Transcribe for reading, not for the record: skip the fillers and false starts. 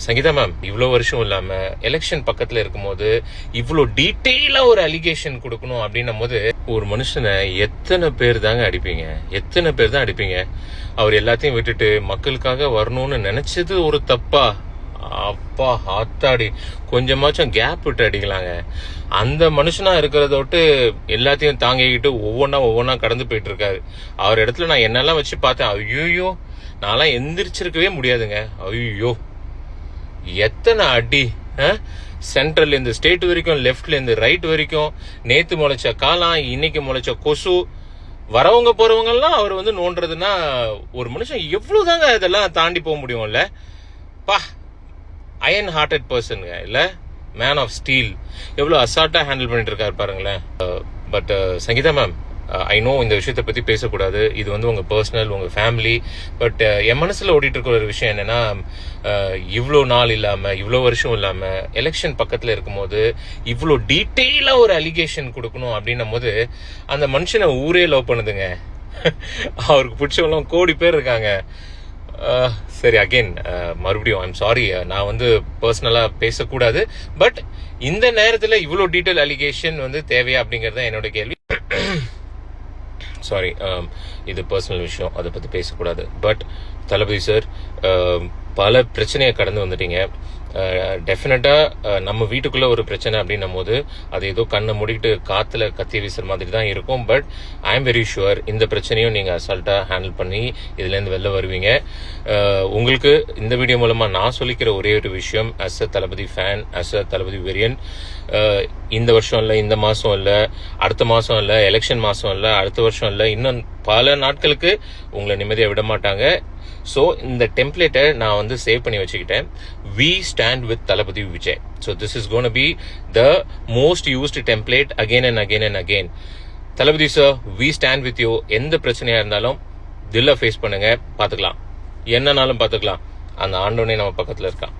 Sangeetha ma'am, இவ்வளோ வருஷம் இல்லாம எலெக்ஷன் பக்கத்துல இருக்கும்போது இவ்வளோ டீட்டெயிலா ஒரு அலிகேஷன் கொடுக்கணும் அப்படின்னும் போது ஒரு மனுஷனை எத்தனை பேர் தாங்க அடிப்பீங்க? எத்தனை பேர் தான் அடிப்பீங்க? அவர் எல்லாத்தையும் விட்டுட்டு மக்களுக்காக வரணும்னு நினைச்சது ஒரு தப்பா? அப்பா ஆத்தாடி, கொஞ்சமாச்சும் கேப் விட்டு அடிக்கலாங்க. அந்த மனுஷனா இருக்கிறத விட்டு எல்லாத்தையும் தாங்கிக்கிட்டு ஒவ்வொன்னா கடந்து போயிட்டு இருக்காரு. அவர் இடத்துல நான் என்னெல்லாம் வச்சு பார்த்தேன். ஐயோ, நான்லாம் எந்திரிச்சிருக்கவே முடியாதுங்க. ஐயோ, எத்தனை அடி! சென்ட்ரல்ல இருந்து ஸ்டேட் வரைக்கும், லெப்ட்ல இருந்து ரைட் வரைக்கும், நேத்து முளைச்ச காலம், இன்னைக்கு முளைச்ச கொசு, வரவங்க போறவங்க எல்லாம் அவர் நோன்றதுன்னா ஒரு மனுஷன் எவ்வளவுதாங்க இதெல்லாம் தாண்டி போக முடியும்ல? பா, அயன் ஹார்ட்டட் பர்சனுங்க, இல்ல மேன் ஆஃப் ஸ்டீல். எவ்வளவு அசால்ட்டா ஹேண்டில் பண்ணிட்டு இருக்காரு பாருங்களேன். But Sangeetha ma'am, I know இந்த விஷயத்த பத்தி பேசக்கூடாது, இது உங்க பர்சனல், உங்க ஃபேமிலி. பட் என் மனசுல ஓடிட்டு இருக்கிற ஒரு விஷயம் என்னன்னா, இவ்வளோ நாள் இல்லாம, இவ்வளோ வருஷம் இல்லாம எலெக்ஷன் பக்கத்துல இருக்கும்போது இவ்வளோ டீட்டெயிலா ஒரு அலிகேஷன் கொடுக்கணும் அப்படின்னும் போது அந்த மனுஷனை ஊரே லவ் பண்ணுதுங்க. அவருக்கு பிடிச்சவங்க கோடி பேர் இருக்காங்க. சரி, அகெயின் மறுபடியும் ஐம் சாரி, நான் பர்சனலா பேசக்கூடாது. பட் இந்த நேரத்துல இவ்வளோ டீட்டெயில் அலிகேஷன் தேவையா அப்படிங்கறது தான் என்னோட கேள்வி. சாரி, இது பர்சனல் விஷயம், அதை பத்தி பேசக்கூடாது. பட் தளபதி சார், பல பிரச்சனையை கடந்து வந்துட்டீங்க. டெஃபினட்டா நம்ம வீட்டுக்குள்ள ஒரு பிரச்சனை அப்படின்னும் போது அது ஏதோ கண்ணை மூடிட்டு காத்துல கத்தி வீசுற மாதிரி தான் இருக்கும். But I am very sure இந்த பிரச்சனையும் நீங்க அசால்ட்டா ஹேண்டில் பண்ணி இதுல இருந்து வெளில வருவீங்க. உங்களுக்கு இந்த வீடியோ மூலமா நான் சொல்லிக்கிற ஒரே ஒரு விஷயம், as a Thalapathy fan, as a Thalapathy வெரியன், இந்த வருஷம் இல்ல, இந்த மாசம் இல்ல, அடுத்த மாசம் இல்ல, எலெக்ஷன் மாசம் இல்ல, அடுத்த வருஷம் இல்ல, இன்னும் பல நாட்களுக்கு உங்களை நிம்மதியா விட மாட்டாங்க. ஸோ இந்த டெம்ப்ளேட்டை நான் சேவ் பண்ணி வச்சுக்கிட்டேன். We stand with Thalapathy Vijay. So this is gonna be the most used template again and again and again. Thalapathy sir, we stand with you. எந்த பிரச்சனையா இருந்தாலும் தில்ல ஃபேஸ் பண்ணுங்க, பாத்துக்கலாம். என்னன்னாலும் பாத்துக்கலாம். அந்த ஆண்டோனே நம்ம பக்கத்துல இருக்கான்.